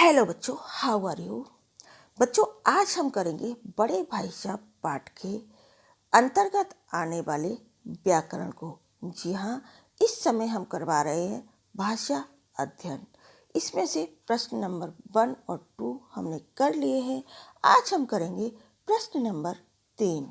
Hello बच्चों, how are you. बच्चों, आज हम करेंगे बड़े भाई साहब पाठ के अंतर्गत आने वाले व्याकरण को। जी हाँ, इस समय हम करवा रहे हैं भाषा अध्ययन। इसमें से प्रश्न नंबर 1 और 2 हमने कर लिए हैं। आज हम करेंगे प्रश्न नंबर 3।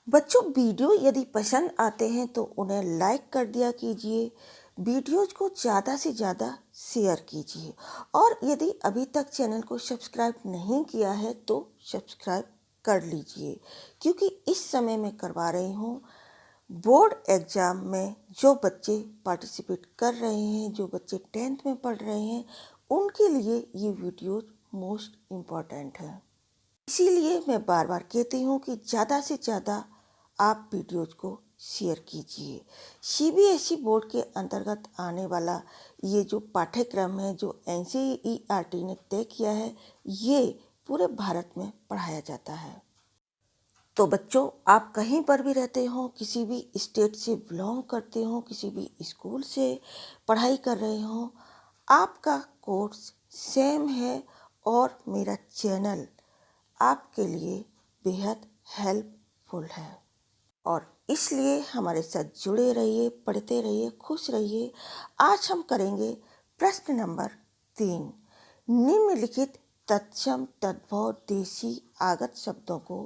बच्चों, वीडियो यदि पसंद आते हैं तो उन्हें लाइक कर दिया कीजिए, वीडियोज को ज़्यादा से ज़्यादा शेयर कीजिए और यदि अभी तक चैनल को सब्सक्राइब नहीं किया है तो सब्सक्राइब कर लीजिए, क्योंकि इस समय मैं करवा रही हूँ बोर्ड एग्ज़ाम में जो बच्चे पार्टिसिपेट कर रहे हैं, जो बच्चे 10th में पढ़ रहे हैं, उनके लिए ये वीडियो मोस्ट इम्पॉर्टेंट है। इसीलिए मैं बार बार कहती हूँ कि ज़्यादा से ज़्यादा आप वीडियोज़ को शेयर कीजिए। सीबीएसई बोर्ड के अंतर्गत आने वाला ये जो पाठ्यक्रम है, जो एनसीईआरटी ने तय किया है, ये पूरे भारत में पढ़ाया जाता है। तो बच्चों, आप कहीं पर भी रहते हो, किसी भी स्टेट से बिलोंग करते हो, किसी भी स्कूल से पढ़ाई कर रहे हो, आपका कोर्स सेम है और मेरा चैनल आपके लिए बेहद हेल्पफुल है और इसलिए हमारे साथ जुड़े रहिए, पढ़ते रहिए, खुश रहिए। आज हम करेंगे प्रश्न नंबर 3। निम्नलिखित तत्सम तद्भव देशी आगत शब्दों को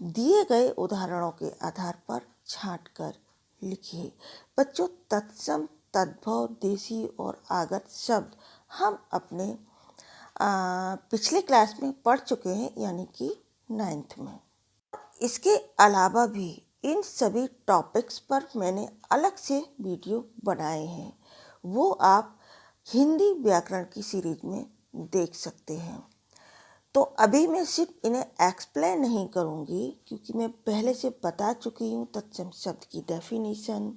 दिए गए उदाहरणों के आधार पर छांटकर लिखिए। बच्चों, तत्सम तद्भव देशी और आगत शब्द हम अपने पिछले क्लास में पढ़ चुके हैं, यानी कि 9th में। इसके अलावा भी इन सभी टॉपिक्स पर मैंने अलग से वीडियो बनाए हैं, वो आप हिंदी व्याकरण की सीरीज में देख सकते हैं। तो अभी मैं सिर्फ इन्हें एक्सप्लेन नहीं करूँगी, क्योंकि मैं पहले से बता चुकी हूँ तत्सम शब्द की डेफिनेशन,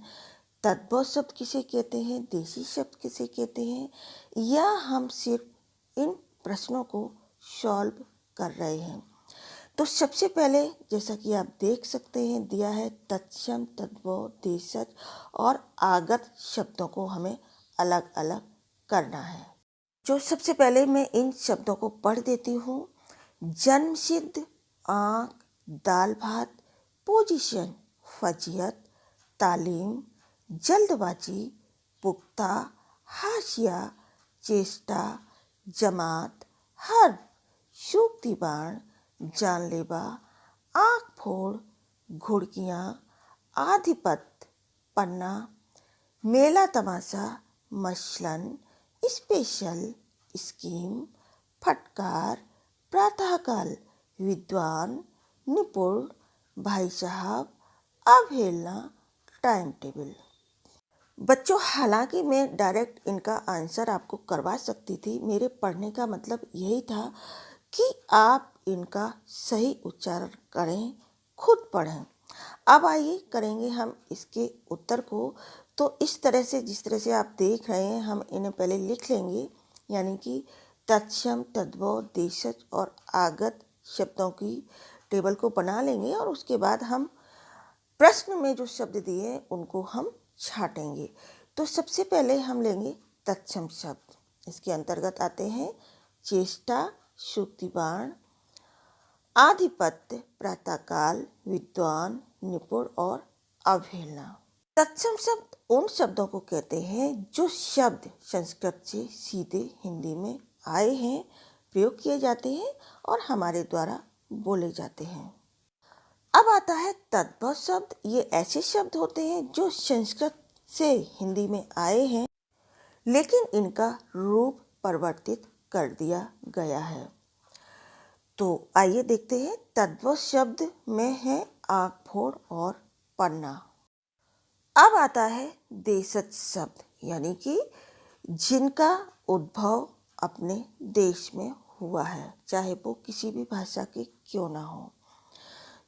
तद्भव शब्द किसे कहते हैं, देशी शब्द किसे कहते हैं, या हम सिर्फ इन प्रश्नों को सॉल्व कर रहे हैं। तो सबसे पहले, जैसा कि आप देख सकते हैं, दिया है तत्सम तद्भव देशज और आगत शब्दों को हमें अलग अलग करना है। जो सबसे पहले मैं इन शब्दों को पढ़ देती हूँ। जन्मसिद्ध, आँख, दाल भात, पोजीशन, फजीयत, तालीम, जल्दबाजी, पुख्ता, हाशिया, चेष्टा, जमात, हर्ब, सूक्ति बाण, जानलेवा, आँख फोड़, घुड़कियाँ, आधिपत्य, पन्ना, मेला तमाशा, मसलन, स्पेशल, स्कीम, फटकार, प्रातःकाल, विद्वान, निपुण, भाई साहब, अवहेलना, टाइम टेबल। बच्चों, हालांकि मैं डायरेक्ट इनका आंसर आपको करवा सकती थी, मेरे पढ़ने का मतलब यही था कि आप इनका सही उच्चारण करें, खुद पढ़ें। अब आइए करेंगे हम इसके उत्तर को। तो इस तरह से, जिस तरह से आप देख रहे हैं, हम इन्हें पहले लिख लेंगे, यानी कि तत्सम तद्भव देशज और आगत शब्दों की टेबल को बना लेंगे और उसके बाद हम प्रश्न में जो शब्द दिए हैं उनको हम छाटेंगे। तो सबसे पहले हम लेंगे तत्सम शब्द। इसके अंतर्गत आते हैं चेष्टा, सूक्ति बाण, आधिपत्य, प्रातःकाल, विद्वान, निपुण और अवहेलना। तत्सम शब्द उन शब्दों को कहते हैं जो शब्द संस्कृत से सीधे हिंदी में आए हैं, प्रयोग किए जाते हैं और हमारे द्वारा बोले जाते हैं। अब आता है तद्भव शब्द। ये ऐसे शब्द होते हैं जो संस्कृत से हिंदी में आए हैं, लेकिन इनका रूप परिवर्तित कर दिया गया है। तो आइए देखते हैं। तद्भव शब्द में है आँख फोड़ और पन्ना। अब आता है देशज शब्द, यानी कि जिनका उद्भव अपने देश में हुआ है, चाहे वो किसी भी भाषा के क्यों ना हो।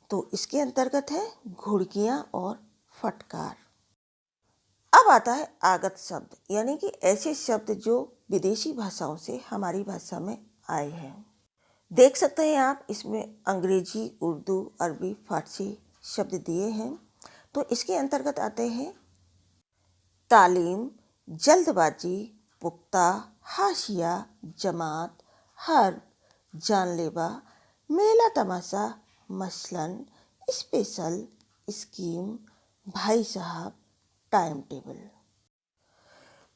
तो इसके अंतर्गत है घुड़कियाँ और फटकार। अब आता है आगत शब्द, यानी कि ऐसे शब्द जो विदेशी भाषाओं से हमारी भाषा में आए हैं। देख सकते हैं आप, इसमें अंग्रेजी, उर्दू, अरबी, फारसी शब्द दिए हैं। तो इसके अंतर्गत आते हैं तालीम, जल्दबाजी, पुख्ता, हाशिया, जमात, हर्ब, जानलेवा, मेला तमाशा, मसलन, स्पेशल, स्कीम, भाई साहब, टाइम टेबल।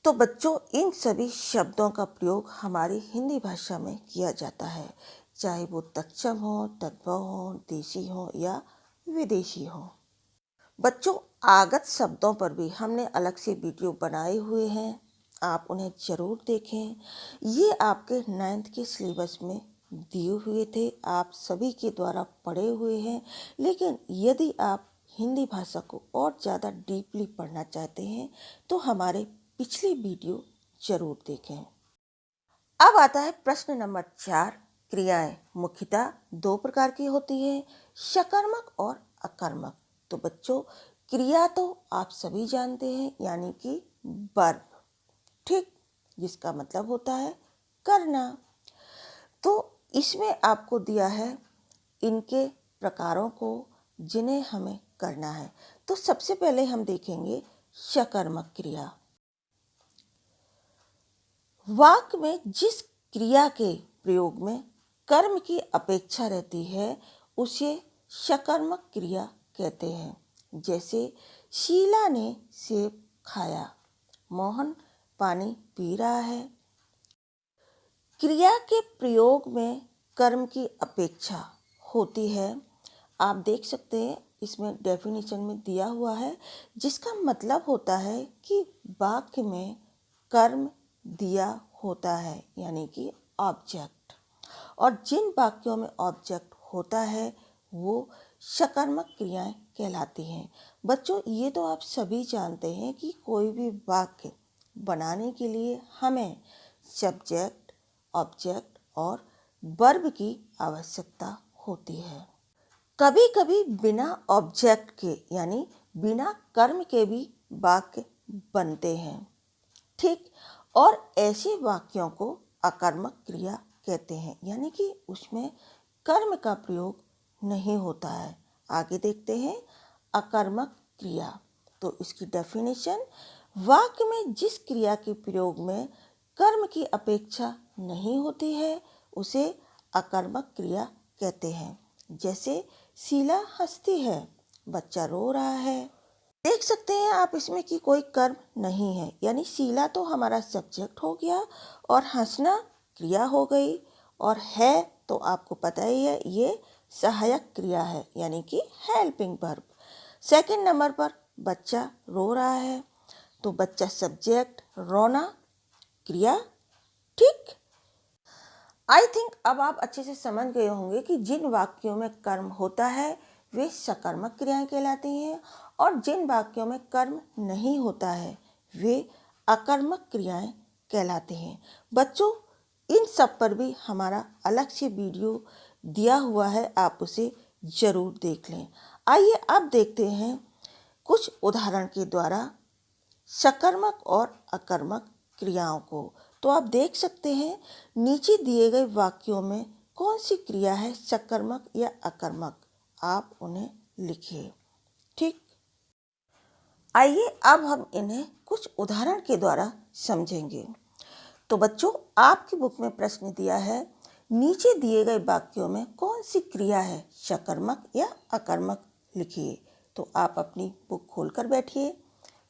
तो बच्चों, इन सभी शब्दों का प्रयोग हमारी हिंदी भाषा में किया जाता है, चाहे वो तत्सम हो, तद्भव हो, देशी हो या विदेशी हो। बच्चों, आगत शब्दों पर भी हमने अलग से वीडियो बनाए हुए हैं, आप उन्हें ज़रूर देखें। ये आपके 9th के सिलेबस में दिए हुए थे, आप सभी के द्वारा पढ़े हुए हैं। लेकिन यदि आप हिंदी भाषा को और ज़्यादा डीपली पढ़ना चाहते हैं तो हमारे पिछली वीडियो ज़रूर देखें। अब आता है प्रश्न नंबर 4। क्रियाएं मुख्यतः 2 प्रकार की होती हैं, सकर्मक और अकर्मक। तो बच्चों, क्रिया तो आप सभी जानते हैं, यानी कि वर्ब, ठीक, जिसका मतलब होता है करना। तो इसमें आपको दिया है इनके प्रकारों को जिन्हें हमें करना है। तो सबसे पहले हम देखेंगे सकर्मक क्रिया। वाक्य में जिस क्रिया के प्रयोग में कर्म की अपेक्षा रहती है उसे सकर्मक क्रिया कहते हैं। जैसे शीला ने सेब खाया, मोहन पानी पी रहा है। क्रिया के प्रयोग में कर्म की अपेक्षा होती है। आप देख सकते हैं इसमें डेफिनेशन में दिया हुआ है, जिसका मतलब होता है कि वाक्य में कर्म दिया होता है, यानी कि ऑब्जेक्ट। और जिन वाक्यों में ऑब्जेक्ट होता है वो सकर्मक क्रियाएं कहलाती हैं। बच्चों, ये तो आप सभी जानते हैं कि कोई भी वाक्य बनाने के लिए हमें सब्जेक्ट, ऑब्जेक्ट और वर्ब की आवश्यकता होती है। कभी कभी बिना ऑब्जेक्ट के यानी बिना कर्म के भी वाक्य बनते हैं, ठीक। और ऐसे वाक्यों को अकर्मक क्रिया कहते हैं, यानी कि उसमें कर्म का प्रयोग नहीं होता है। आगे देखते हैं अकर्मक क्रिया। तो इसकी डेफिनेशन, वाक्य में जिस क्रिया के प्रयोग में कर्म की अपेक्षा नहीं होती है उसे अकर्मक क्रिया कहते हैं। जैसे शीला हंसती है, बच्चा रो रहा है। देख सकते हैं आप इसमें कि कोई कर्म नहीं है, यानी शीला तो हमारा सब्जेक्ट हो गया और हंसना क्रिया हो गई, और है तो आपको पता ही है ये सहायक क्रिया है, यानी कि हेल्पिंग वर्ब। सेकंड नंबर पर बच्चा रो रहा है, तो बच्चा सब्जेक्ट, रोना क्रिया, ठीक। आई थिंक अब आप अच्छे से समझ गए होंगे कि जिन वाक्यों में कर्म होता है वे सकर्मक क्रियाएं कहलाती हैं, और जिन वाक्यों में कर्म नहीं होता है वे अकर्मक क्रियाएं कहलाते हैं। बच्चों, इन सब पर भी हमारा अलग से वीडियो दिया हुआ है, आप उसे ज़रूर देख लें। आइए अब देखते हैं कुछ उदाहरण के द्वारा सकर्मक और अकर्मक क्रियाओं को। तो आप देख सकते हैं नीचे दिए गए वाक्यों में कौन सी क्रिया है सकर्मक या अकर्मक, आप उन्हें लिखिए, ठीक। आइए अब हम इन्हें कुछ उदाहरण के द्वारा समझेंगे। तो बच्चों, आपकी बुक में प्रश्न दिया है, नीचे दिए गए वाक्यों में कौन सी क्रिया है सकर्मक या अकर्मक, लिखिए। तो आप अपनी बुक खोलकर बैठिए,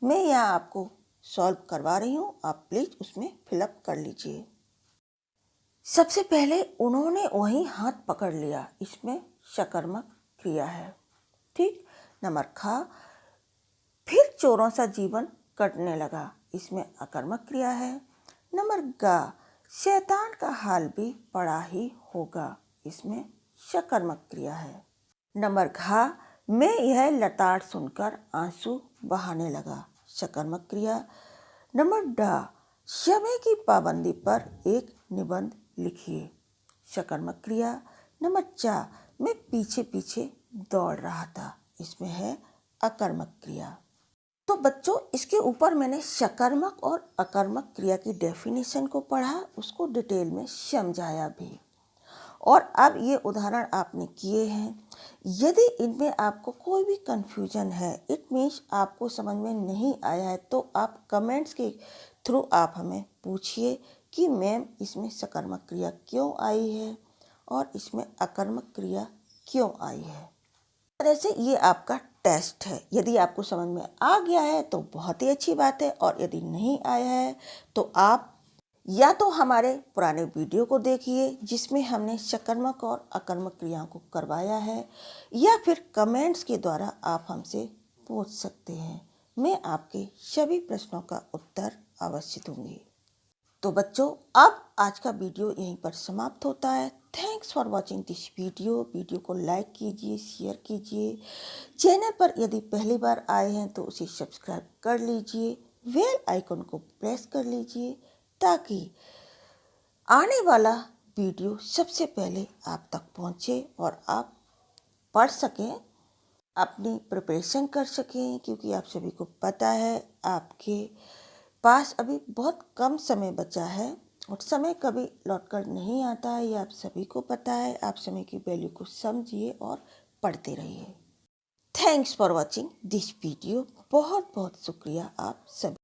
मैं यहाँ आपको सॉल्व करवा रही हूँ, आप प्लीज़ उसमें फिलअप कर लीजिए। सबसे पहले उन्होंने वहीं हाथ पकड़ लिया, इसमें सकर्मक क्रिया है, ठीक। नंबर खा, फिर चोरों सा जीवन कटने लगा, इसमें अकर्मक क्रिया है। नंबर गा, शैतान का हाल भी बड़ा ही होगा, इसमें सकर्मक क्रिया है। नंबर घा, मैं यह लताड़ सुनकर आंसू बहाने लगा, सकर्मक क्रिया। नंबर डा, समय की पाबंदी पर एक निबंध लिखिए, सकर्मक क्रिया। नंबर चा, मैं पीछे पीछे दौड़ रहा था, इसमें है अकर्मक क्रिया। तो बच्चों, इसके ऊपर मैंने सकर्मक और अकर्मक क्रिया की डेफिनेशन को पढ़ा, उसको डिटेल में समझाया भी, और अब ये उदाहरण आपने किए हैं। यदि इनमें आपको कोई भी कन्फ्यूजन है, इट मीन्स आपको समझ में नहीं आया है, तो आप कमेंट्स के थ्रू आप हमें पूछिए, कि मैम इसमें सकर्मक क्रिया क्यों आई है और इसमें अकर्मक क्रिया क्यों आई है। तरह से ये आपका टेस्ट है। यदि आपको समझ में आ गया है तो बहुत ही अच्छी बात है, और यदि नहीं आया है तो आप या तो हमारे पुराने वीडियो को देखिए जिसमें हमने सकर्मक और अकर्मक क्रियाओं को करवाया है, या फिर कमेंट्स के द्वारा आप हमसे पूछ सकते हैं। मैं आपके सभी प्रश्नों का उत्तर अवश्य दूंगी। तो बच्चों, अब आज का वीडियो यहीं पर समाप्त होता है। Thanks for watching this video को लाइक कीजिए, शेयर कीजिए। चैनल पर यदि पहली बार आए हैं तो उसे सब्सक्राइब कर लीजिए, बेल आइकन को प्रेस कर लीजिए ताकि आने वाला वीडियो सबसे पहले आप तक पहुंचे और आप पढ़ सकें, अपनी प्रिपरेशन कर सकें। क्योंकि आप सभी को पता है आपके पास अभी बहुत कम समय बचा है और समय कभी लौटकर नहीं आता है, ये आप सभी को पता है। आप समय की वैल्यू को समझिए और पढ़ते रहिए। Thanks for watching this video. बहुत बहुत शुक्रिया आप सभी।